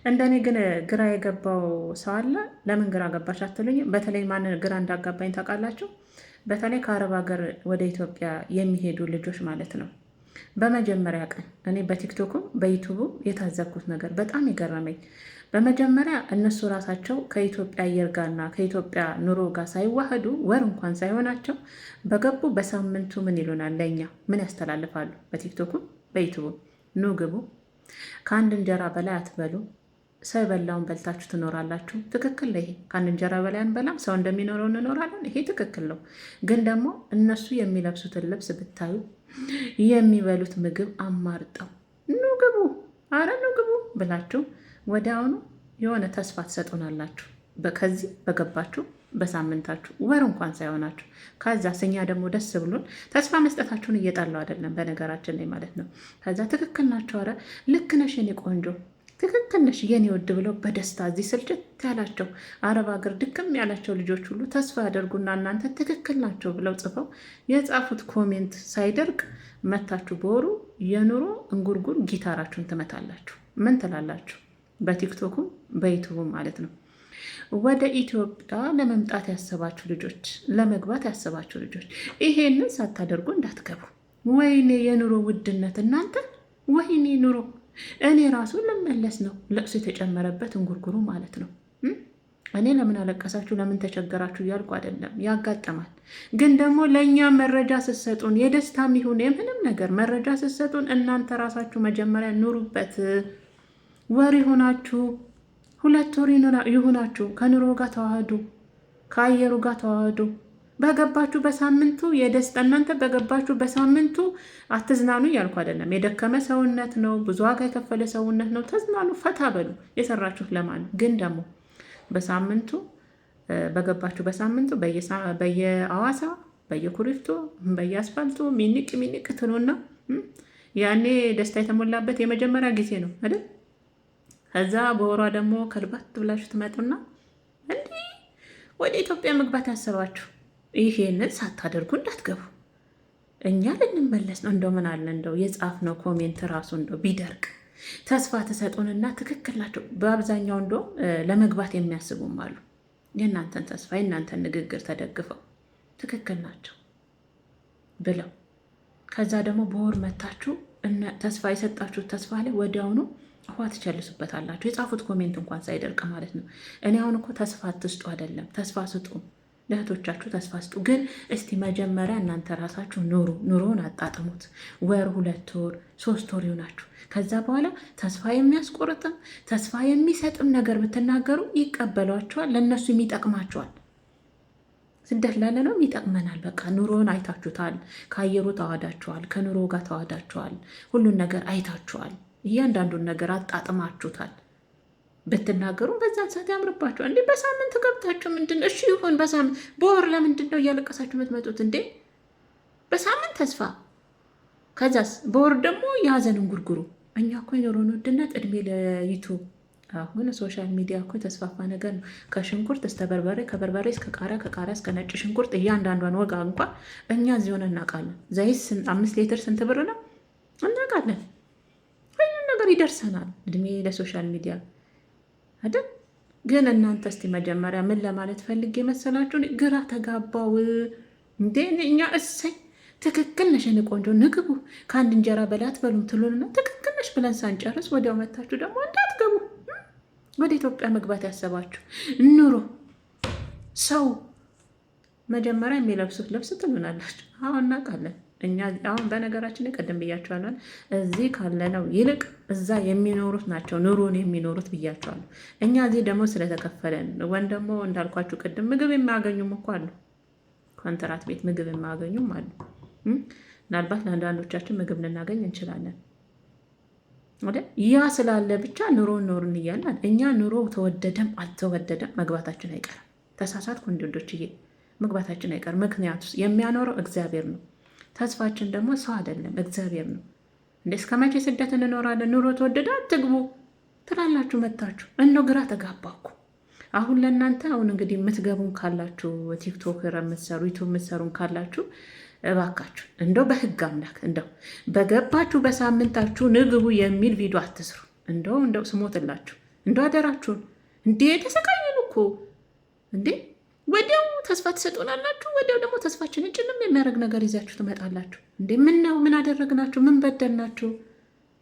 እንደኔ ግን ግራ የገባው ሰው አለ። ለምን ግራ ገባሽ አትሉኝ? በተለይ ማንን ግራ እንዳጋባኝ ታውቃላችሁ? በተለይ ከአረብ ሀገር ወደ ኢትዮጵያ የሚሄዱ ልጆች ማለት ነው። በመጀመሪያ ቀን እኔ በቲክቶኩም በዩቱቡ የታዘብኩት ነገር በጣም የገረመኝ፣ በመጀመሪያ እነሱ ራሳቸው ከኢትዮጵያ አየር ጋርና ከኢትዮጵያ ኑሮ ጋር ሳይዋህዱ ወር እንኳን ሳይሆናቸው በገቡ በሳምንቱ ምን ይሉናል? ለእኛ ምን ያስተላልፋሉ? በቲክቶኩም በዩቱቡ ኑ ግቡ፣ ከአንድ እንጀራ በላይ አትበሉ፣ ሰው የበላውን በልታችሁ ትኖራላችሁ። ትክክል ነው። ይሄ ከአንድ እንጀራ በላይ አንበላም፣ ሰው እንደሚኖረው እንኖራለን። ይሄ ትክክል ነው። ግን ደግሞ እነሱ የሚለብሱትን ልብስ ብታዩ፣ የሚበሉት ምግብ አማርጠው ኑ ግቡ፣ አረ ኑ ግቡ ብላችሁ ወዲያውኑ የሆነ ተስፋ ትሰጡናላችሁ። ከዚህ በገባችሁ በሳምንታችሁ ወር እንኳን ሳይሆናችሁ። ከዛ እኛ ደግሞ ደስ ብሎን ተስፋ መስጠታችሁን እየጣለው አይደለም፣ በነገራችን ላይ ማለት ነው። ከዛ ትክክል ናቸው፣ አረ ልክ ነሽ የኔ ቆንጆ፣ ትክክል ነሽ የኔ ውድ ብለው በደስታ እዚህ ስልጭት ያላቸው አረብ ሀገር ድክም ያላቸው ልጆች ሁሉ ተስፋ ያደርጉና እናንተ ትክክል ናቸው ብለው ጽፈው የጻፉት ኮሜንት ሳይደርቅ መታችሁ በወሩ የኑሮ እንጉርጉር ጊታራችሁን ትመታላችሁ። ምን ትላላችሁ? በቲክቶኩም በዩቱቡም ማለት ነው። ወደ ኢትዮጵያ ለመምጣት ያሰባችሁ ልጆች፣ ለመግባት ያሰባችሁ ልጆች ይሄንን ሳታደርጉ እንዳትገቡ። ወይኔ የኑሮ ውድነት እናንተ፣ ወይኔ ኑሮ። እኔ ራሱ ልመለስ ነው፣ ለቅሶ የተጨመረበት እንጉርጉሩ ማለት ነው። እኔ ለምን አለቀሳችሁ ለምን ተቸገራችሁ እያልኩ አይደለም፣ ያጋጠማል። ግን ደግሞ ለእኛ መረጃ ስትሰጡን፣ የደስታም ይሁን የምንም ነገር መረጃ ስትሰጡን እናንተ ራሳችሁ መጀመሪያ ኑሩበት። ወር ይሆናችሁ 2 ወር ይሁናችሁ፣ ከኑሮ ጋር ተዋህዱ፣ ከአየሩ ጋር ተዋህዱ። በገባችሁ በሳምንቱ የደስታ እናንተ በገባችሁ በሳምንቱ አትዝናኑ እያልኩ አይደለም። የደከመ ሰውነት ነው፣ ብዙ ዋጋ የከፈለ ሰውነት ነው። ተዝናኑ፣ ፈታ በሉ። የሰራችሁት ለማን ነው? ግን ደግሞ በሳምንቱ በገባችሁ በሳምንቱ በየአዋሳ በየኩሪፍቶ በየአስፋልቱ ሚኒቅ ትሉና ያኔ ደስታ የተሞላበት የመጀመሪያ ጊዜ ነው አይደል? ከዛ በወሯ ደግሞ ከልባት ብላችሁ ትመጡና እንዲህ ወደ ኢትዮጵያ መግባት ያሰባችሁ ይሄንን ሳታደርጉ እንዳትገቡ። እኛ ልንመለስ ነው። እንደው ምን አለ እንደው የጻፍነው ኮሜንት ራሱ እንደው ቢደርቅ ተስፋ ትሰጡንና ትክክል ናቸው። በአብዛኛው እንደው ለመግባት የሚያስቡም አሉ። የእናንተን ተስፋ የእናንተን ንግግር ተደግፈው ትክክል ናቸው ብለው ከዛ ደግሞ በወር መታችሁ ተስፋ የሰጣችሁት ተስፋ ላይ ወዲያውኑ ውሃ ትቸልሱበታላችሁ። የጻፉት ኮሜንት እንኳን ሳይደርቅ ማለት ነው። እኔ አሁን እኮ ተስፋ አትስጡ አይደለም፣ ተስፋ ስጡ፣ ለእህቶቻችሁ ተስፋ ስጡ። ግን እስቲ መጀመሪያ እናንተ ራሳችሁ ኑሮውን አጣጥሙት። ወር 2 ወር 3 ወር ይሆናችሁ። ከዛ በኋላ ተስፋ የሚያስቆርጥም ተስፋ የሚሰጥም ነገር ብትናገሩ ይቀበሏቸዋል፣ ለእነሱም ይጠቅማቸዋል። ስደት ላለ ነው ይጠቅመናል። በቃ ኑሮውን አይታችሁታል፣ ከአየሩ ተዋዳችኋል፣ ከኑሮ ጋር ተዋዳችኋል፣ ሁሉን ነገር አይታችኋል፣ እያንዳንዱን ነገር አጣጥማችሁታል። ብትናገሩ በዛን ሰዓት ያምርባችኋል። እንዴ በሳምንት ገብታችሁ ምንድን እሺ ይሁን በሳምንት በወር ለምንድን ነው እያለቀሳችሁ የምትመጡት እንዴ? በሳምንት ተስፋ ከዛስ በወር ደግሞ የሀዘንን ጉርጉሩ። እኛ እኮ የኑሮን ውድነት እድሜ ለዩቱብ አሁን ሶሻል ሚዲያ እኮ የተስፋፋ ነገር ነው። ከሽንኩርት እስከ በርበሬ፣ ከበርበሬ እስከ ቃሪያ፣ ከቃሪያ እስከ ነጭ ሽንኩርት እያንዳንዷን ወጋ እንኳን እኛ እዚህ ሆነ እናውቃለን። ዘይት 5 ሊትር ስንት ብር ነው እናውቃለን። ሁሉም ነገር ይደርሰናል። እድሜ ለሶሻል ሚዲያ አይደል? ግን እናንተ እስቲ መጀመሪያ ምን ለማለት ፈልጌ መሰላችሁ? ግራ ተጋባው እንዴ እኛ እሰይ ትክክል ነሽ የኔ ቆንጆ ንግቡ፣ ከአንድ እንጀራ በላይ አትበሉም ትሉንና ትክክል ነሽ ብለን ሳንጨርስ ወዲያው መታችሁ ደግሞ እንዳትገቡ። ወደ ኢትዮጵያ መግባት ያሰባችሁ ኑሮ ሰው መጀመሪያ የሚለብሱት ልብስ ትሉናላችሁ። አሁን እናውቃለን እኛ። አሁን በነገራችን ላይ ቀደም ብያቸዋለን፣ እዚህ ካለነው ይልቅ እዛ የሚኖሩት ናቸው ኑሮን የሚኖሩት ብያቸዋለሁ። እኛ እዚህ ደግሞ ስለተከፈለን ወን ደግሞ እንዳልኳችሁ ቅድም ምግብ የማያገኙም እኮ አሉ። ኮንትራት ቤት ምግብ የማያገኙም አሉ። ምናልባት ለአንዳንዶቻችን ምግብ ልናገኝ እንችላለን። ያ ስላለ ብቻ ኑሮን እያለን እኛ ኑሮ ተወደደም አልተወደደም መግባታችን አይቀርም። ተሳሳትኩ ወንዶችዬ፣ መግባታችን አይቀርም። ምክንያቱ የሚያኖረው እግዚአብሔር ነው። ተስፋችን ደግሞ ሰው አይደለም እግዚአብሔር ነው። እንደ እስከ መቼ ስደት እንኖራለን? ኑሮ ተወደደ አትግቡ ትላላችሁ መታችሁ። እነው ግራ ተጋባኩ። አሁን ለእናንተ አሁን እንግዲህ የምትገቡን ካላችሁ ቲክቶክ የምትሰሩ ዩቱብ የምትሰሩን ካላችሁ እባካችሁ እንደው በህግ አምላክ እንደው በገባችሁ በሳምንታችሁ ንግቡ የሚል ቪዲዮ አትስሩ። እንደው ስሞትላችሁ እንደ አደራችሁን እንዴ ተሰቃየን እኮ እንዴ። ወዲያው ተስፋ ትሰጡናላችሁ፣ ወዲያው ደግሞ ተስፋችንን ጭልም የሚያደርግ ነገር ይዛችሁ ትመጣላችሁ። እንዴ ምን ነው? ምን አደረግናችሁ? ምን በደልናችሁ?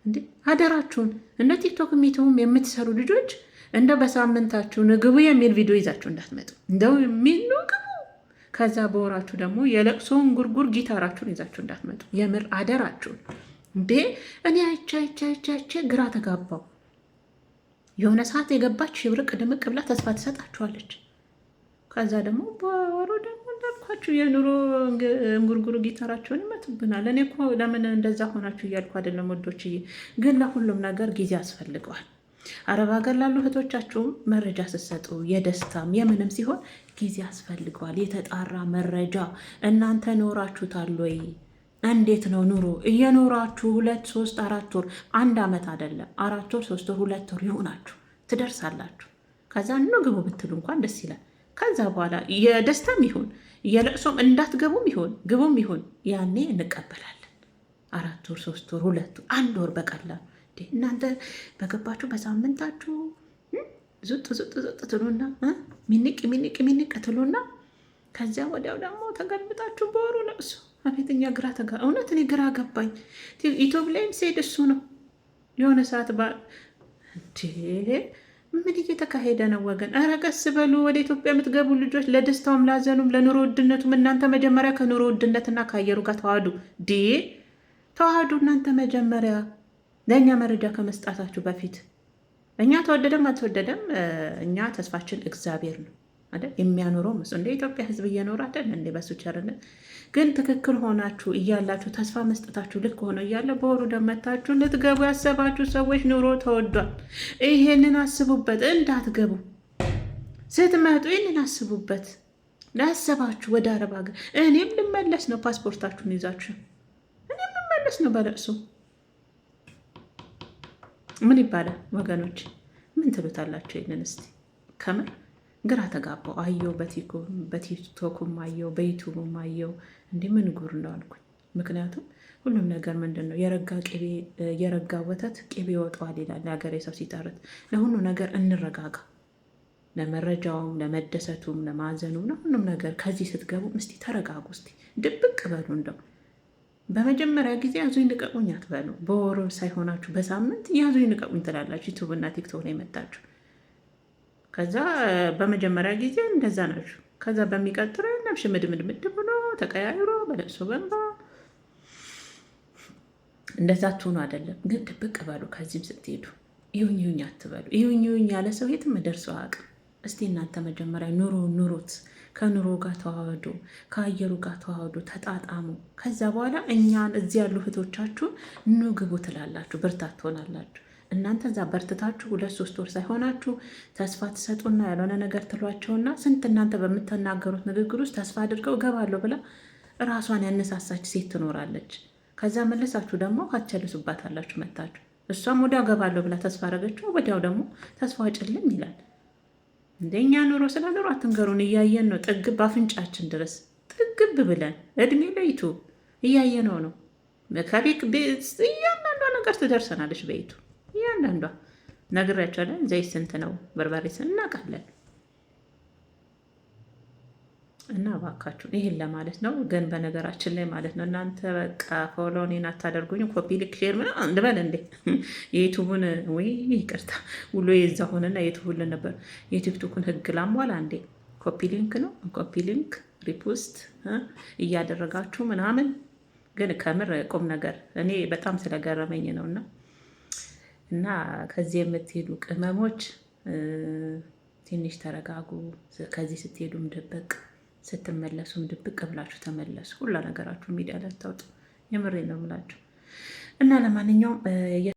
እንዴ አደራችሁን። እንደ ቲክቶክ ሚተውም የምትሰሩ ልጆች እንደው በሳምንታችሁ ንግቡ የሚል ቪዲዮ ይዛችሁ እንዳትመጡ። እንደው የሚሉ ግቡ። ከዛ በወራችሁ ደግሞ የለቅሶውን ጉርጉር ጊታራችሁን ይዛችሁ እንዳትመጡ። የምር አደራችሁን። እንዴ እኔ አይቻ ግራ ተጋባው። የሆነ ሰዓት የገባች ሽብርቅ ድምቅ ብላ ተስፋ ትሰጣችኋለች። ከዛ ደግሞ በወሩ ደግሞ እንዳልኳችሁ የኑሮ እንጉርጉሩ ጊታራቸውን ይመቱብናል። እኔ እኮ ለምን እንደዛ ሆናችሁ እያልኩ አይደለም ወዶችዬ፣ ግን ለሁሉም ነገር ጊዜ ያስፈልገዋል። አረብ ሀገር ላሉ እህቶቻችሁም መረጃ ስትሰጡ የደስታም የምንም ሲሆን ጊዜ ያስፈልገዋል። የተጣራ መረጃ እናንተ ኖራችሁታል ወይ? እንዴት ነው ኑሮ? እየኖራችሁ 2 3 4 ወር 1 ዓመት አይደለም 4 ወር 3 ወር 2 ወር ይሆናችሁ ትደርሳላችሁ። ከዛ ነው ግቡ ብትሉ እንኳን ደስ ይላል። ከዛ በኋላ የደስታም ይሁን የለቅሶም እንዳትገቡም ይሁን ግቡም ይሁን ያኔ እንቀበላለን። 4 ወር 3 ወር 2 ወር 1 ወር በቀላሉ እናንተ በገባችሁ በሳምንታችሁ ዙጥ ትሉና ሚንቅ ትሉና ከዚያ ወዲያው ደግሞ ተገልብጣችሁ በወሩ ለቅሶ። አቤትኛ እውነት እኔ ግራ ገባኝ። ኢትዮብ ላይም ሲሄድ እሱ ነው የሆነ ሰዓት ምን እየተካሄደ ነው ወገን? ኧረ ቀስ በሉ። ወደ ኢትዮጵያ የምትገቡ ልጆች ለደስታውም ላዘኑም ለኑሮ ውድነቱም እናንተ መጀመሪያ ከኑሮ ውድነትና ከአየሩ ጋር ተዋህዱ። እናንተ መጀመሪያ ለእኛ መረጃ ከመስጣታችሁ በፊት እኛ ተወደደም አልተወደደም እኛ ተስፋችን እግዚአብሔር ነው አይደል? የሚያኖረው እንደ ኢትዮጵያ ሕዝብ እየኖረ አይደል እንዴ? በሱ ቸርነት ግን ትክክል ሆናችሁ እያላችሁ ተስፋ መስጠታችሁ ልክ ሆኖ እያለ በወሩ ደመታችሁ ልትገቡ ያሰባችሁ ሰዎች ኑሮ ተወዷል። ይሄንን አስቡበት፣ እንዳትገቡ ስትመጡ ይህንን አስቡበት። ላሰባችሁ ወደ አረብ ሀገር እኔም ልመለስ ነው፣ ፓስፖርታችሁን ይዛችሁ እኔም ልመለስ ነው በለቅሶ ምን ይባላል ወገኖች? ምን ትሉታላችሁ? ይህንን እስቲ ከምር ግራ ተጋባው። አየው በቲክቶኩም አየው በዩቱብም አየው። እንዲህ ምን ጉር ነው አልኩኝ። ምክንያቱም ሁሉም ነገር ምንድን ነው የረጋ ወተት ቅቤ ይወጣዋል ይላል የሀገሬ ሰው ሲጠርት። ለሁሉ ነገር እንረጋጋ። ለመረጃውም ለመደሰቱም ለማዘኑም ለሁሉም ነገር ከዚህ ስትገቡ እስቲ ተረጋጉ። እስቲ ድብቅ በሉ። እንደው በመጀመሪያ ጊዜ ያዙኝ ልቀቁኝ አትበሉ። በወሩ ሳይሆናችሁ በሳምንት ያዙኝ ልቀቁኝ ትላላችሁ። ዩቱብ እና ቲክቶክ ላይ መጣችሁ። ከዛ በመጀመሪያ ጊዜ እንደዛ ናችሁ። ከዛ በሚቀጥለው ነብሽ ምድምድምድ ብሎ ተቀያይሮ በለቅሶ በንባ እንደዛ ትሆኑ አይደለም። ግን ድብቅ በሉ። ከዚህም ስትሄዱ ይሁኝ አትበሉ። ይሁኝ ያለ ሰው የትም ደርሰው አያውቅም። እስቲ እናንተ መጀመሪያ ኑሩት። ከኑሮ ጋር ተዋህዱ፣ ከአየሩ ጋር ተዋህዱ፣ ተጣጣሙ። ከዛ በኋላ እኛን እዚህ ያሉ እህቶቻችሁ ኑ ግቡ ትላላችሁ፣ ብርታት ትሆናላችሁ። እናንተ እዛ በርትታችሁ 2 3 ወር ሳይሆናችሁ ተስፋ ትሰጡና ያልሆነ ነገር ትሏቸውና ስንት እናንተ በምትናገሩት ንግግር ውስጥ ተስፋ አድርገው እገባለሁ ብላ ራሷን ያነሳሳች ሴት ትኖራለች። ከዛ መለሳችሁ ደግሞ ካቸልሱባታላችሁ መታችሁ። እሷም ወዲያው እገባለሁ ብላ ተስፋ አደረገችው፣ ወዲያው ደግሞ ተስፋ ጭልም ይላል። እንደኛ ኑሮ ስለ ኑሮ አትንገሩን። እያየን ነው ጥግብ አፍንጫችን ድረስ ጥግብ ብለን እድሜ ለይቱ እያየነው ነው። ከቤት እያንዳንዷ ነገር ትደርሰናለች በይቱ እያንዳንዷ ነግሬያቸዋለሁ። ዘይት ስንት ነው? በርበሬ ስንት እናውቃለን። እና እባካችሁን ይህን ለማለት ነው። ግን በነገራችን ላይ ማለት ነው እናንተ በቃ ፎሎ እኔን አታደርጉኝ፣ ኮፒ ሊክ ሼር ምናምን ልበል እንዴ? የዩቱቡን ወይ ይቅርታ ውሎ የዛ ሆነና የቱቡልን ነበር የቲክቶኩን ህግ ላሟላ እንዴ? ኮፒ ሊንክ ነው ኮፒ ሊንክ ሪፖስት እያደረጋችሁ ምናምን። ግን ከምር ቁም ነገር እኔ በጣም ስለገረመኝ ነውና እና ከዚህ የምትሄዱ ቅመሞች ትንሽ ተረጋጉ። ከዚህ ስትሄዱም ድብቅ ስትመለሱም ድብቅ ብላችሁ ተመለሱ። ሁላ ነገራችሁ ሚዲያ ላይ አታውጡ። የምሬ ነው የምላችሁ። እና ለማንኛውም